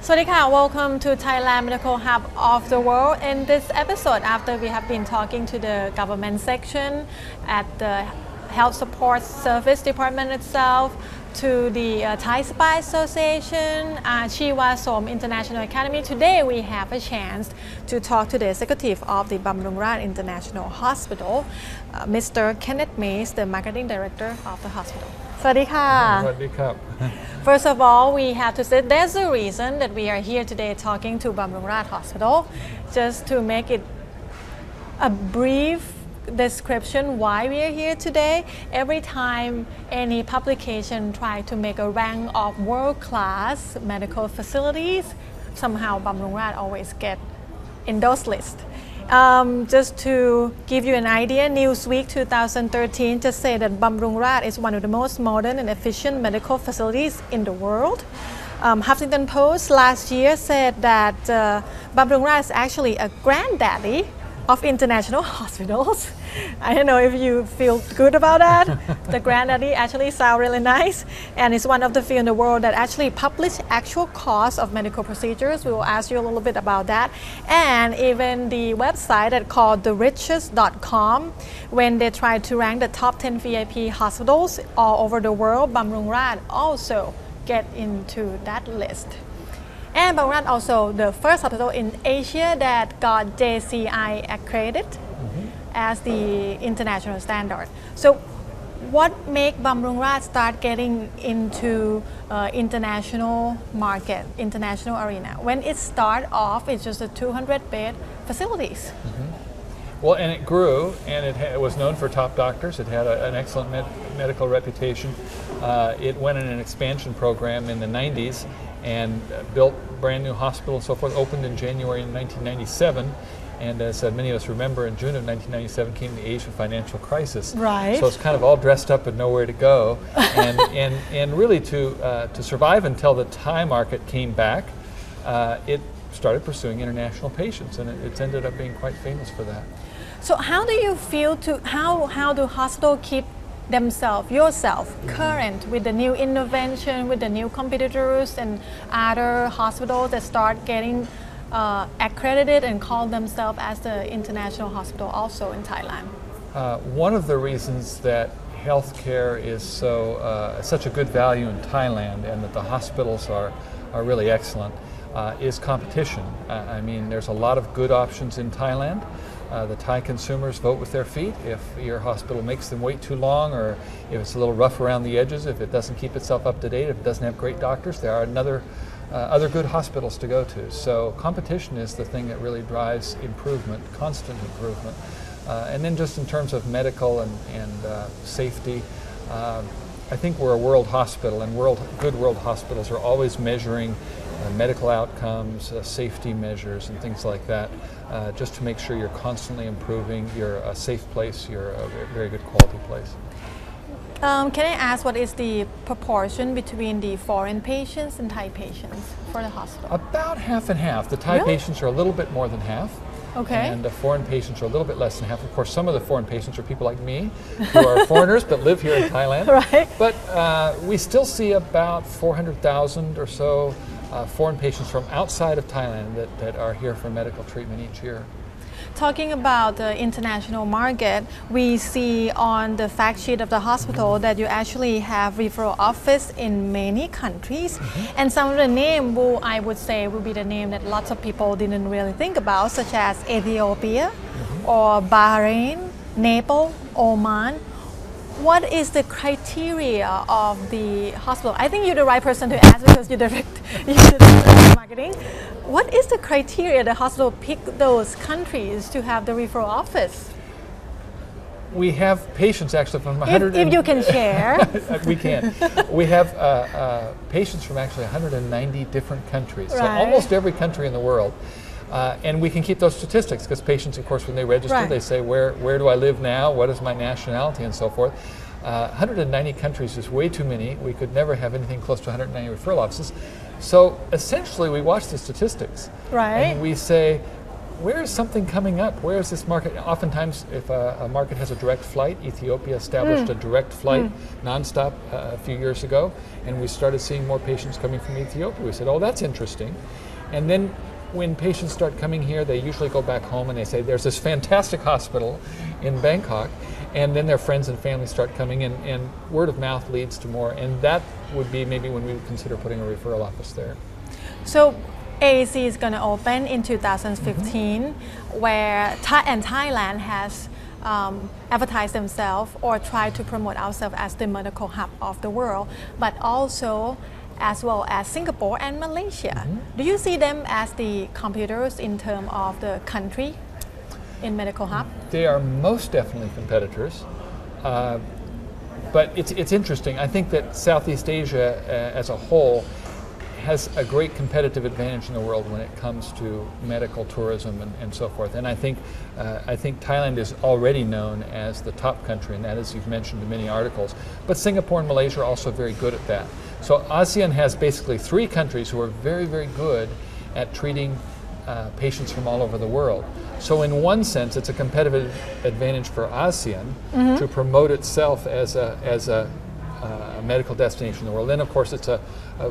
Swadika, welcome to Thailand Medical Hub of the World. In this episode, after we have been talking to the government section at the Health Support Service Department itself, to the Thai Spy Association, Chiwasom International Academy. Today we have a chance to talk to the executive of the Bumrungrad International Hospital, Mr. Kenneth Mays, the marketing director of the hospital. Swadika. First of all, we have to say there's a reason that we are here today talking to Bumrungrad Hospital, just to make it a brief description why we are here today. Every time any publication try to make a rank of world-class medical facilities, somehow Bumrungrad always get in those lists. Just to give you an idea, Newsweek 2013 just said that Bumrungrad is one of the most modern and efficient medical facilities in the world. Huffington Post last year said that Bumrungrad is actually a granddaddy of international hospitals. I don't know if you feel good about that. The granddaddy actually sounds really nice, and it's one of the few in the world that actually publish actual costs of medical procedures. We will ask you a little bit about that. And even the website that called therichest.com, when they try to rank the top 10 VIP hospitals all over the world, Bumrungrad also get into that list. And Bumrungrad also the first hospital in Asia that got JCI accredited as the international standard. So what make Bumrungrad start getting into international market, international arena? When it started off, it's just a 200-bed facilities. Well, and it grew, and it was known for top doctors. It had an excellent medical reputation. It went in an expansion program in the 90s and built brand new hospital and so forth, opened in January 1997. And as many of us remember, in June of 1997 came the Asian financial crisis. Right. So it's kind of all dressed up and nowhere to go. and really to survive until the Thai market came back, it started pursuing international patients, and it's ended up being quite famous for that. So how do you feel how do hospitals keep yourself current with the new innovation, with the new competitors and other hospitals that start getting accredited and call themselves as the international hospital also in Thailand? One of the reasons that healthcare is such a good value in Thailand, and that the hospitals are really excellent, is competition. I mean, there's a lot of good options in Thailand. The Thai consumers vote with their feet. If your hospital makes them wait too long, or if it's a little rough around the edges, if it doesn't keep itself up to date, if it doesn't have great doctors, there are other good hospitals to go to. So competition is the thing that really drives improvement, constant improvement. And then just in terms of medical and safety, I think we're a world hospital, and good world hospitals are always measuring medical outcomes, safety measures, and things like that, just to make sure you're constantly improving. You're a safe place, you're a very good quality place. Can I ask what is the proportion between the foreign patients and Thai patients for the hospital? About half and half. The Thai patients are a little bit more than half. Okay. And the foreign patients are a little bit less than half. Of course, some of the foreign patients are people like me, who are foreigners but live here in Thailand. Right. But we still see about 400,000 or so foreign patients from outside of Thailand that are here for medical treatment each year. Talking about the international market, we see on the fact sheet of the hospital that you actually have referral office in many countries. And some of the name I would say will be the name that lots of people didn't really think about, such as Ethiopia or Bahrain, Nepal, Oman. What is the criteria of the hospital? I think you're the right person to ask because you're the director of marketing. What is the criteria the hospital pick those countries to have the referral office? We have patients actually from 100. If you can share. We can. We have patients from actually 190 different countries. Right. So almost every country in the world. And we can keep those statistics because patients, of course, when they register, they say, where do I live now? What is my nationality? And so forth. 190 countries is way too many. We could never have anything close to 190 referral offices. So essentially, we watch the statistics. Right. And we say, where is something coming up? Where is this market? Oftentimes, if a market has a direct flight, Ethiopia established a direct flight nonstop a few years ago, and we started seeing more patients coming from Ethiopia. We said, oh, that's interesting. And then when patients start coming here, they usually go back home and they say, there's this fantastic hospital in Bangkok, and then their friends and family start coming in, and word of mouth leads to more, and that would be maybe when we would consider putting a referral office there. So AAC is going to open in 2015, where Thailand has advertised themselves or tried to promote ourselves as the medical hub of the world, but also as well as Singapore and Malaysia. Do you see them as the competitors in terms of the country in medical hub? They are most definitely competitors, but it's interesting. I think that Southeast Asia as a whole has a great competitive advantage in the world when it comes to medical tourism and so forth. And I think Thailand is already known as the top country, and that, as you've mentioned in many articles. But Singapore and Malaysia are also very good at that. So ASEAN has basically 3 countries who are very, very good at treating patients from all over the world. So in one sense, it's a competitive advantage for ASEAN to promote itself as a medical destination in the world. Then, of course, it's a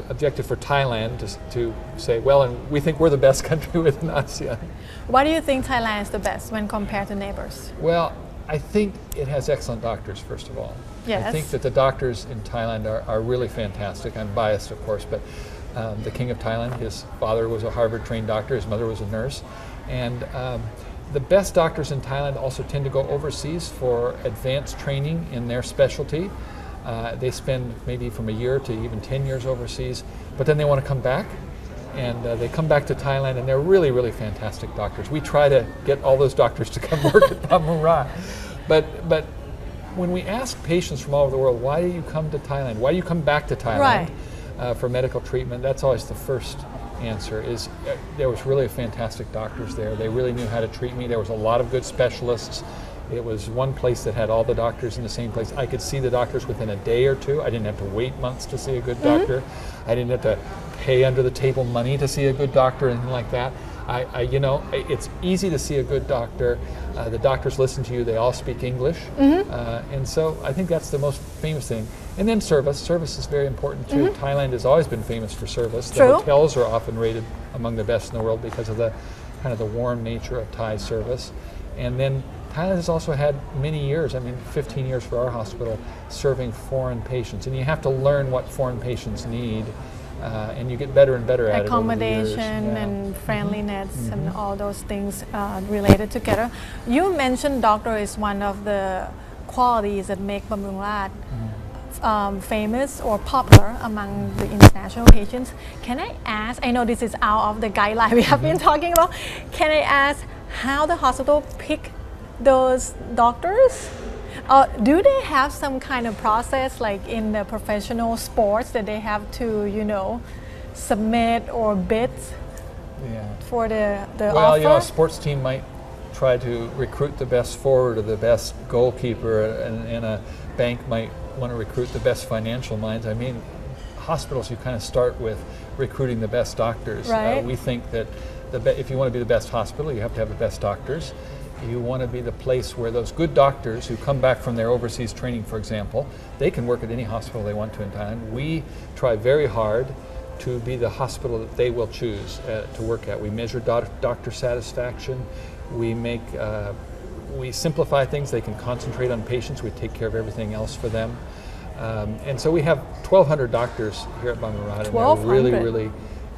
objective for Thailand to say, well, and we think we're the best country within ASEAN. Why do you think Thailand is the best when compared to neighbors? Well, I think it has excellent doctors, first of all. Yes. I think that the doctors in Thailand are really fantastic. I'm biased, of course, but the King of Thailand, his father was a Harvard-trained doctor, his mother was a nurse, and the best doctors in Thailand also tend to go overseas for advanced training in their specialty. They spend maybe from a year to even 10 years overseas, but then they want to come back, and they come back to Thailand, and they're really, really fantastic doctors. We try to get all those doctors to come work at Bumrungrad. But when we ask patients from all over the world, why do you come to Thailand? Why do you come back to Thailand for medical treatment? That's always the first answer, is there was really fantastic doctors there. They really knew how to treat me. There was a lot of good specialists. It was one place that had all the doctors in the same place. I could see the doctors within a day or two. I didn't have to wait months to see a good doctor. I didn't have to pay under the table money to see a good doctor, anything like that. You know, it's easy to see a good doctor. The doctors listen to you. They all speak English. And so I think that's the most famous thing. And then service. Service is very important too. Thailand has always been famous for service. The hotels are often rated among the best in the world because of the kind of the warm nature of Thai service. And then Thailand has also had many years, I mean 15 years for our hospital, serving foreign patients. And you have to learn what foreign patients need, and you get better and better at it over the years. Accommodation and friendliness and all those things related together. You mentioned doctor is one of the qualities that make Bumrungrad famous or popular among the international patients. Can I ask, I know this is out of the guideline we have been talking about, can I ask how the hospital pick those doctors? Do they have some kind of process like in the professional sports that they have to, you know, submit or bid for the well, offer? you know, a sports team might try to recruit the best forward or the best goalkeeper, and a bank might want to recruit the best financial minds. I mean, hospitals, you kind of start with recruiting the best doctors. We think that if you want to be the best hospital, you have to have the best doctors. You want to be the place where those good doctors who come back from their overseas training, for example, they can work at any hospital they want to in Thailand. We try very hard to be the hospital that they will choose to work at. We measure doctor satisfaction. We simplify things. They can concentrate on patients. We take care of everything else for them. And so we have 1,200 doctors here at Bumrungrad, and they're really, really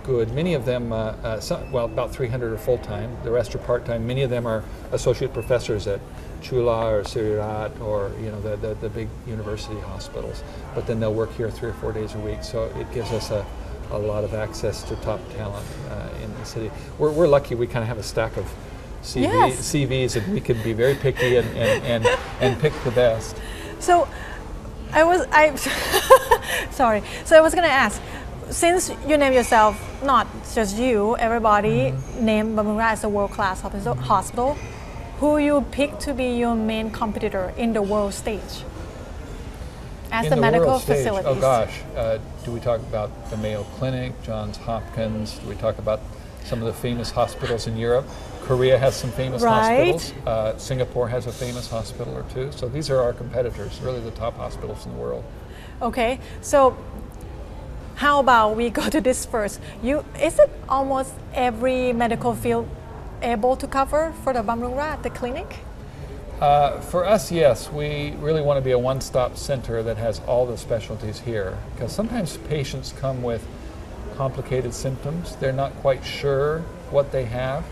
good. Many of them, well, about 300 are full-time. The rest are part-time. Many of them are associate professors at Chula or Sirirat or, you know, the big university hospitals. But then they'll work here 3 or 4 days a week. So it gives us a lot of access to top talent in the city. We're lucky. We kind of have a stack of CVs, and we can be very picky and pick the best. So sorry. So I was going to ask, since you name yourself, not just you, everybody named Bumrungrad as a world-class hospital, who you pick to be your main competitor in the world stage as the medical facilities? Oh gosh, do we talk about the Mayo Clinic, Johns Hopkins? Do we talk about some of the famous hospitals in Europe. Korea has some famous hospitals. Singapore has a famous hospital or two. So these are our competitors, really the top hospitals in the world. Okay, so how about we go to this first? Is it almost every medical field able to cover for the Bumrungrad, the clinic? For us, yes. We really want to be a one-stop center that has all the specialties here, because sometimes patients come with complicated symptoms. They're not quite sure what they have.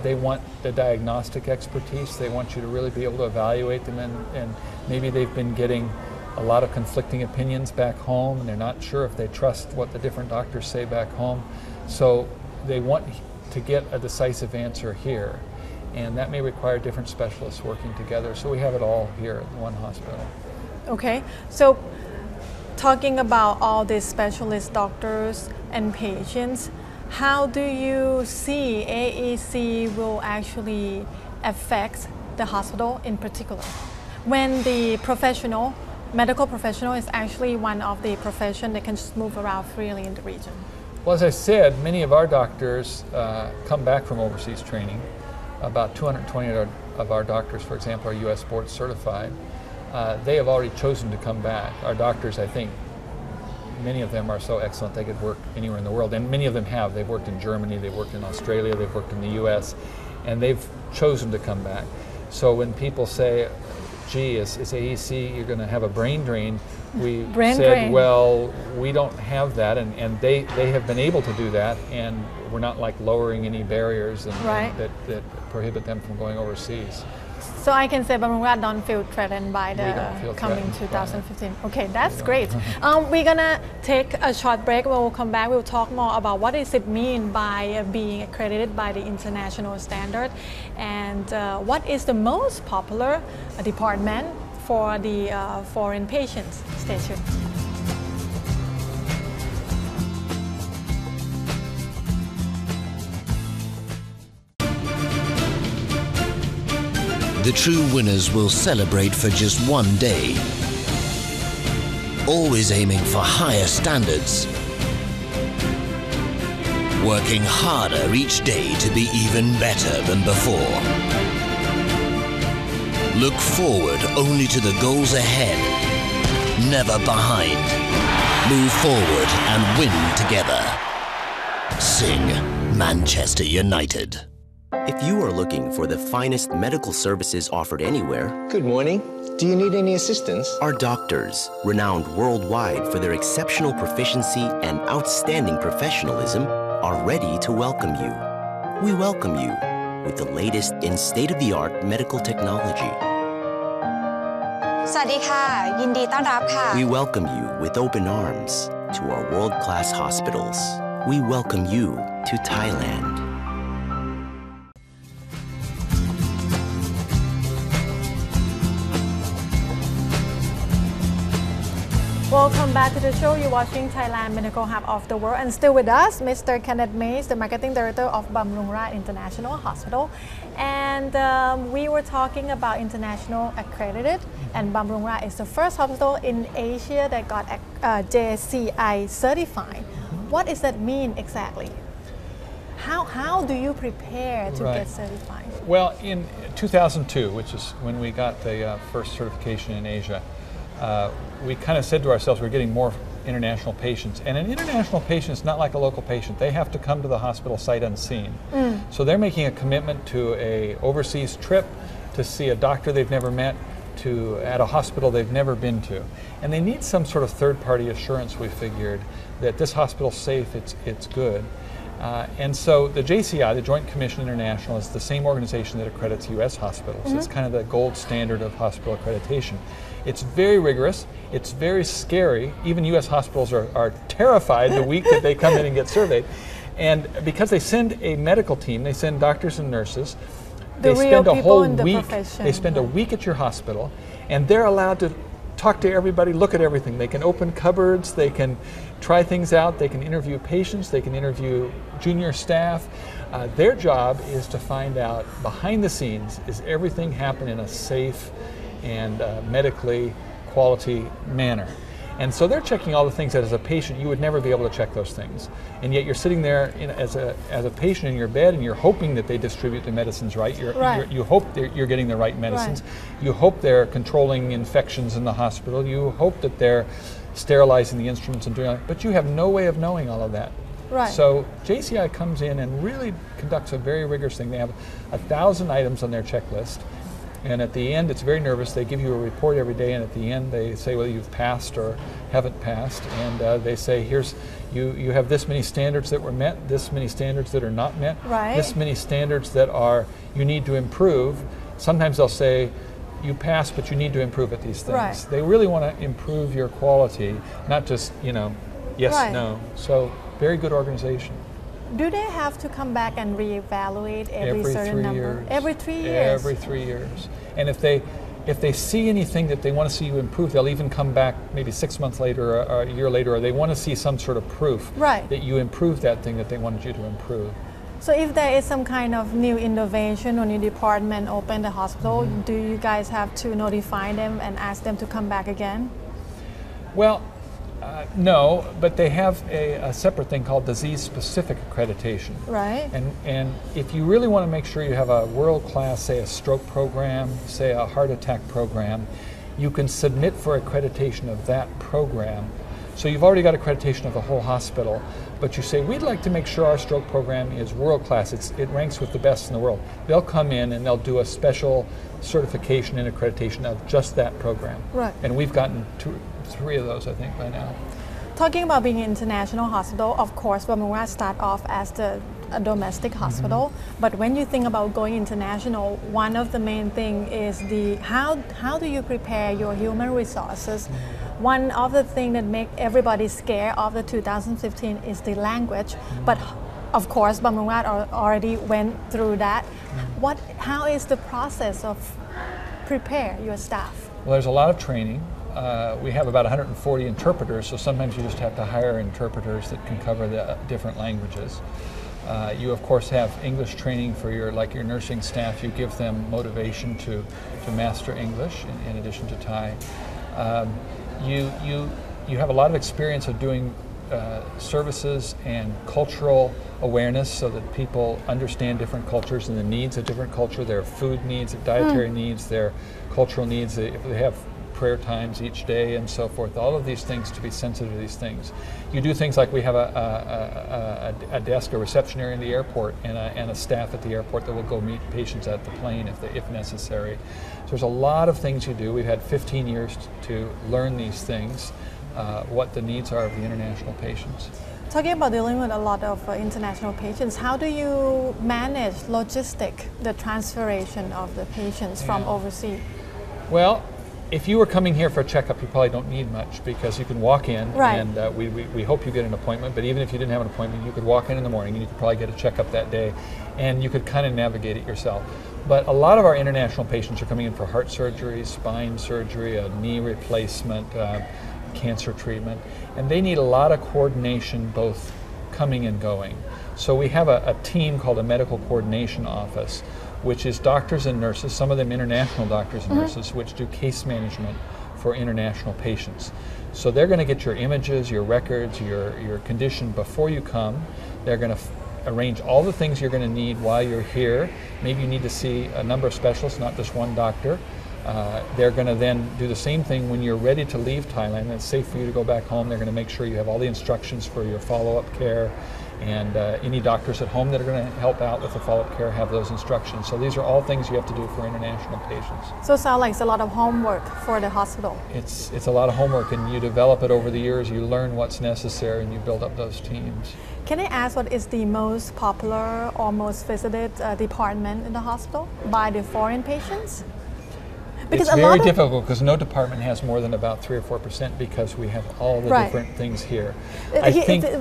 They want the diagnostic expertise. They want you to really be able to evaluate them, and maybe they've been getting a lot of conflicting opinions back home, and they're not sure if they trust what the different doctors say back home. So they want to get a decisive answer here, and that may require different specialists working together. So we have it all here at one hospital. Okay, so talking about all these specialist doctors and patients, how do you see AEC will actually affect the hospital in particular, when the medical professional is actually one of the profession that can just move around freely in the region? Well, as I said, many of our doctors come back from overseas training. About 220 of our doctors, for example, are U.S. board certified. They have already chosen to come back. Our doctors, I think, many of them are so excellent they could work anywhere in the world, and many of them have. They've worked in Germany, they've worked in Australia, they've worked in the U.S., and they've chosen to come back. So when people say, gee, is AEC, you're going to have a brain drain, we said, well, we don't have that, and they have been able to do that, and we're not like lowering any barriers that prohibit them from going overseas. So I can say Bumrungrad don't feel threatened by the coming 2015. Okay, that's great. We're gonna take a short break. When we'll come back, we'll talk more about what does it mean by being accredited by the international standard, and what is the most popular department for the foreign patients. Stay tuned. The true winners will celebrate for just one day, always aiming for higher standards, working harder each day to be even better than before. Look forward only to the goals ahead, never behind. Move forward and win together. Sing Manchester United. If you are looking for the finest medical services offered anywhere... Good morning. Do you need any assistance? Our doctors, renowned worldwide for their exceptional proficiency and outstanding professionalism, are ready to welcome you. We welcome you with the latest in state-of-the-art medical technology. สวัสดีค่ะ ยินดีต้อนรับค่ะ We welcome you with open arms to our world-class hospitals. We welcome you to Thailand. Welcome back to the show. You're watching Thailand Medical Hub of the World, and still with us, Mr. Kenneth Mays, the Marketing Director of Bumrungrad International Hospital. And we were talking about international accredited, and Bumrungrad is the first hospital in Asia that got JCI certified. What does that mean exactly? How do you prepare to get certified? Well, in 2002, which is when we got the first certification in Asia, we kind of said to ourselves, we're getting more international patients. And an international patient is not like a local patient. They have to come to the hospital sight unseen. So they're making a commitment to an overseas trip, to see a doctor they've never met, at a hospital they've never been to. And they need some sort of third-party assurance, we figured, that this hospital's safe, it's good. And so the JCI, the Joint Commission International, is the same organization that accredits U.S. hospitals. It's kind of the gold standard of hospital accreditation. It's very rigorous, it's very scary. Even U.S. hospitals are terrified the week that they come in and get surveyed. And because they send a medical team, they send doctors and nurses, they spend a whole week, they spend a week at your hospital, and they're allowed to talk to everybody, look at everything. They can open cupboards, they can try things out, they can interview patients, they can interview junior staff. Their job is to find out behind the scenes, is everything happen in a safe and medically quality manner. And so they're checking all the things that as a patient you would never be able to check those things. And yet you're sitting there as a patient in your bed and you're hoping that they distribute the medicines right. You hope you're getting the right medicines. Right. You hope they're controlling infections in the hospital. You hope that they're sterilizing the instruments and doing all that. But you have no way of knowing all of that. Right. So JCI comes in and really conducts a very rigorous thing. They have 1,000 items on their checklist. And at the end, it's very nervous. They give you a report every day, and at the end, they say whether you've passed or haven't passed. And they say, here's, you have this many standards that were met, this many standards that are not met, this many standards that you need to improve. Sometimes they'll say, you pass, but you need to improve at these things. Right. They really want to improve your quality, not just, yes, no. So, very good organization. Do they have to come back and reevaluate every certain number? Years. Every 3 years? Every 3 years. And if they see anything that they want to see you improve, they'll even come back maybe 6 months later or a year later, or they want to see some sort of proof that you improved that thing that they wanted you to improve. So if there is some kind of new innovation or new department open the hospital, do you guys have to notify them and ask them to come back again? Well, no, but they have a separate thing called DiseaseSpecific Accreditation. Right. And if you really want to make sure you have a world-class, say a stroke program, say a heart attack program, you can submit for accreditation of that program. So you've already got accreditation of the whole hospital, but you say, we'd like to make sure our stroke program is world-class. It ranks with the best in the world. They'll come in and they'll do a special certification and accreditation of just that program. Right. And we've gotten 3 of those, I think, by now. Talking about being an international hospital, of course, Bumrungrad start off as a domestic hospital, but when you think about going international, one of the main thing is how do you prepare your human resources? One of the things that make everybody scared of the 2015 is the language, but of course, Bumrungrad already went through that. How is the process of prepare your staff? Well, there's a lot of training. We have about 140 interpreters, so sometimes you just have to hire interpreters that can cover the different languages. You of course have English training for your nursing staff. You give them motivation to master English in addition to Thai. You have a lot of experience of doing services and cultural awareness so that people understand different cultures and the needs of different culture, their food needs, their dietary needs, their cultural needs. They have prayer times each day and so forth. All of these things to be sensitive to these things. You do things like we have a desk, a reception area in the airport, and a staff at the airport that will go meet patients at the plane if necessary. So there's a lot of things you do. We've had 15 years to learn these things, what the needs are of the international patients. Talking about dealing with a lot of international patients, how do you manage the transferation of the patients from overseas? Well, if you were coming here for a checkup, you probably don't need much because you can walk in and we hope you get an appointment, but even if you didn't have an appointment, you could walk in the morning and you could probably get a checkup that day and you could kind of navigate it yourself. But a lot of our international patients are coming in for heart surgery, spine surgery, a knee replacement, cancer treatment, and they need a lot of coordination both coming and going. So we have a team called a medical coordination office, which is doctors and nurses, some of them international doctors and nurses, which do case management for international patients. So they're going to get your images, your records, your condition before you come. They're going to arrange all the things you're going to need while you're here. Maybe you need to see a number of specialists, not just one doctor. They're going to then do the same thing when you're ready to leave Thailand and it's safe for you to go back home. They're going to make sure you have all the instructions for your follow-up care, and any doctors at home that are going to help out with the follow-up care have those instructions. So these are all things you have to do for international patients. So it sounds like it's a lot of homework for the hospital. It's a lot of homework, and you develop it over the years. You learn what's necessary and you build up those teams. Can I ask what is the most popular or most visited department in the hospital by the foreign patients? Because it's very difficult because no department has more than about 3 or 4% because we have all the different things here.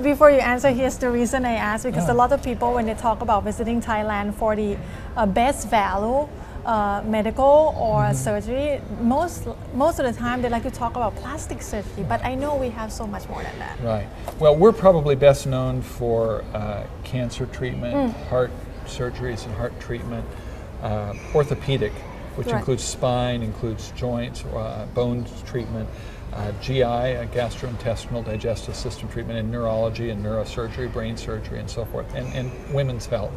Before you answer, here's the reason I asked, because a lot of people, when they talk about visiting Thailand for the best value, medical or surgery, most of the time they like to talk about plastic surgery, but I know we have so much more than that. Right. Well, we're probably best known for cancer treatment, heart surgeries and heart treatment, orthopedic, which includes spine, includes joints, bone treatment. GI, gastrointestinal digestive system treatment, and neurology and neurosurgery, brain surgery, and so forth, and women's health.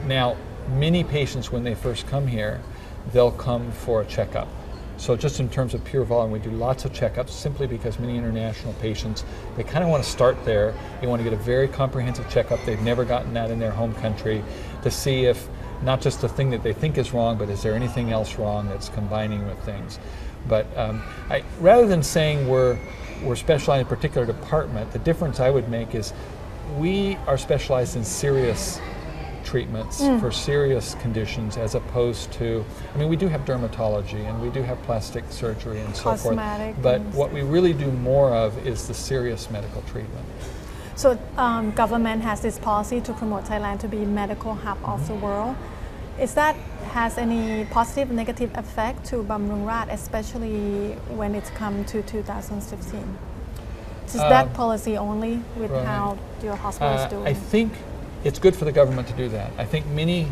Now, many patients, when they first come here, they'll come for a checkup. So just in terms of pure volume, we do lots of checkups simply because many international patients, they kind of want to start there. They want to get a very comprehensive checkup. They've never gotten that in their home country to see if not just the thing that they think is wrong, but is there anything else wrong that's combining with things. But rather than saying we're specialized in a particular department, the difference I would make is we are specialized in serious treatments for serious conditions, as opposed to, I mean, we do have dermatology and we do have plastic surgery and so forth, but what we really do more of is the serious medical treatment. So government has this policy to promote Thailand to be medical hub of the world. Is that has any positive or negative effect to Bumrungrad, especially when it's come to 2016? Is that policy only with how your hospital is doing? I think it's good for the government to do that. I think many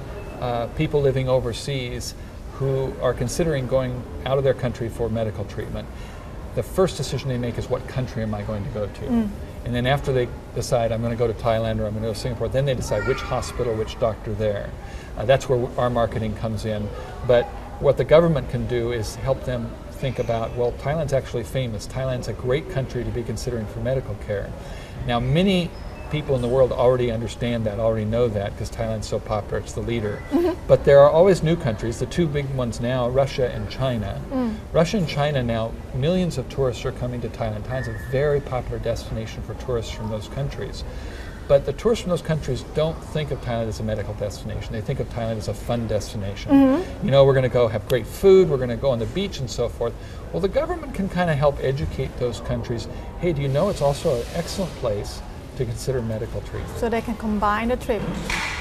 people living overseas who are considering going out of their country for medical treatment, the first decision they make is what country am I going to go to? And then after they decide I'm going to go to Thailand or I'm going to go to Singapore, then they decide which hospital, which doctor there. That's where our marketing comes in. But what the government can do is help them think about, well, Thailand's actually famous. Thailand's a great country to be considering for medical care. Now, many people in the world already understand that, already know that, because Thailand's so popular, it's the leader. But there are always new countries, the two big ones now, Russia and China. Russia and China now, millions of tourists are coming to Thailand. Thailand's a very popular destination for tourists from those countries. But the tourists from those countries don't think of Thailand as a medical destination. They think of Thailand as a fun destination. You know, we're going to go have great food, we're going to go on the beach and so forth. Well, the government can kind of help educate those countries. Hey, do you know it's also an excellent place to consider medical treatment? So they can combine the trip?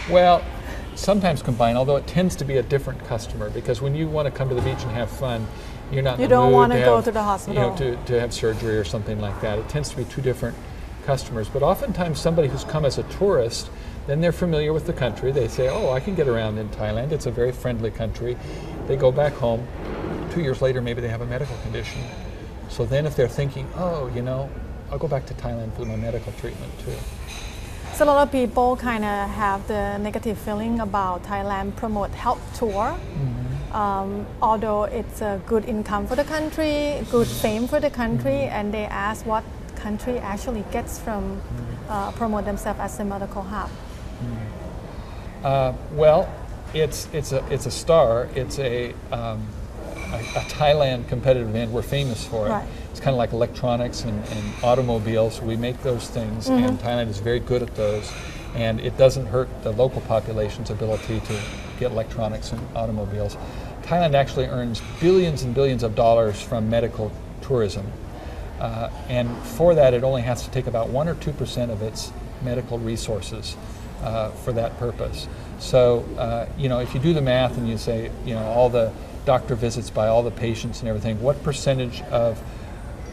Well, sometimes combine, although it tends to be a different customer, because when you want to come to the beach and have fun, you're not in the mood don't want to go to the hospital. You know, to have surgery or something like that. It tends to be two different customers. But oftentimes somebody who's come as a tourist, then they're familiar with the country. They say, oh, I can get around in Thailand. It's a very friendly country. They go back home. 2 years later, maybe they have a medical condition. So then if they're thinking, oh, you know, I'll go back to Thailand for my medical treatment too. So a lot of people kind of have the negative feeling about Thailand promote health tour. Although it's a good income for the country, good fame for the country, and they ask what country actually gets from promote themselves as a medical hub. Well, it's a star. It's a Thailand competitive event. We're famous for it. It's kind of like electronics and automobiles. We make those things, and Thailand is very good at those. And it doesn't hurt the local population's ability to get electronics and automobiles. Thailand actually earns billions and billions of dollars from medical tourism. And for that, it only has to take about 1 or 2% of its medical resources for that purpose. So, you know, if you do the math and you say, you know, all the doctor visits by all the patients and everything, what percentage of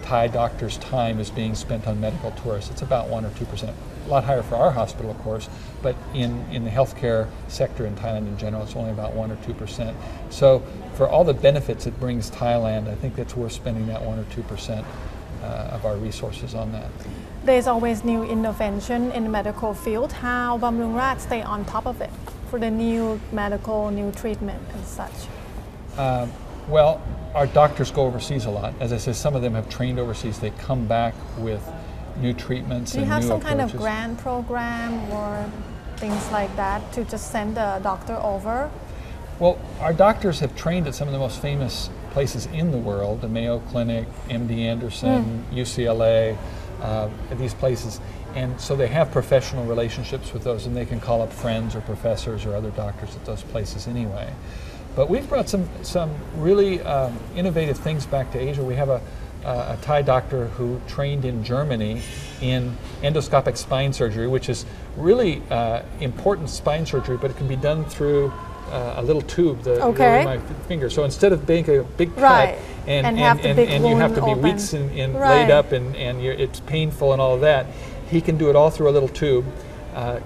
Thai doctors' time is being spent on medical tourists? It's about 1 or 2%. A lot higher for our hospital, of course, but in the healthcare sector in Thailand in general, it's only about 1 or 2%. So for all the benefits it brings Thailand, I think it's worth spending that 1 or 2% of our resources on that. There's always new innovation in the medical field. How Bumrungrad stay on top of it for the new treatment and such? Well, our doctors go overseas a lot. As I said, some of them have trained overseas. They come back with new treatments and new approaches. Do you have some kind of grant program or things like that to just send the doctor over? Well, our doctors have trained at some of the most famous places in the world, the Mayo Clinic, MD Anderson, UCLA, these places. And so they have professional relationships with those, and they can call up friends or professors or other doctors at those places anyway. But we've brought some really innovative things back to Asia. We have a Thai doctor who trained in Germany in endoscopic spine surgery, which is really important spine surgery, but it can be done through a little tube over my finger. So instead of being a big cut and you have to be weeks in laid up and it's painful and all of that, he can do it all through a little tube.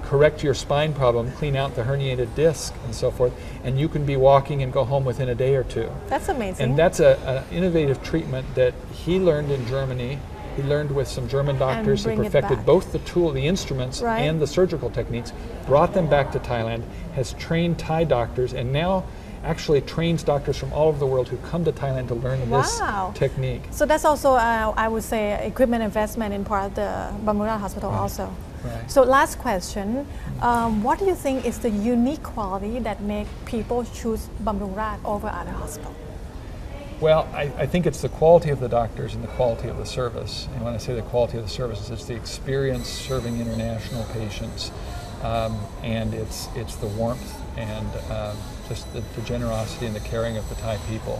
correct your spine problem, clean out the herniated disc and so forth, and you can be walking and go home within a day or two. That's amazing. And that's an innovative treatment that he learned in Germany. He learned with some German doctors. He perfected both the the instruments and the surgical techniques, brought them back to Thailand, has trained Thai doctors, and now actually trains doctors from all over the world who come to Thailand to learn this technique. So that's also, I would say, equipment investment in part of the Bumrungrad Hospital also. Right. So last question, what do you think is the unique quality that make people choose Bumrungrad over other hospitals? Well, I think it's the quality of the doctors and the quality of the service. And when I say the quality of the services, it's the experience serving international patients, and it's the warmth and just the generosity and the caring of the Thai people.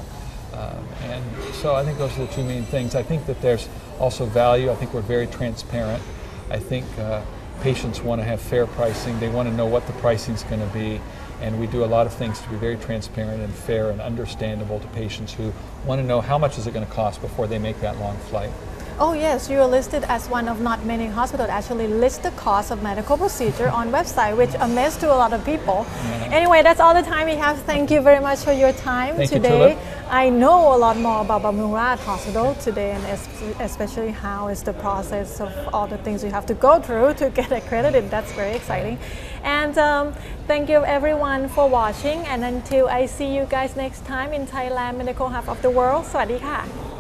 And so I think those are the two main things. I think that there's also value. I think we're very transparent. I think patients want to have fair pricing. They want to know what the pricing is going to be. And we do a lot of things to be very transparent and fair and understandable to patients who want to know how much is it going to cost before they make that long flight. Oh yes, you are listed as one of not many hospitals that actually list the cost of medical procedure on website, which amazed to a lot of people. Anyway, that's all the time we have. Thank you very much for your time today. You, Tulip. I know a lot more about Bumrungrad Hospital today, and especially how is the process of all the things you have to go through to get accredited. That's very exciting. And thank you everyone for watching, and until I see you guys next time in Thailand Medical Hub of the World. สวัสดีค่ะ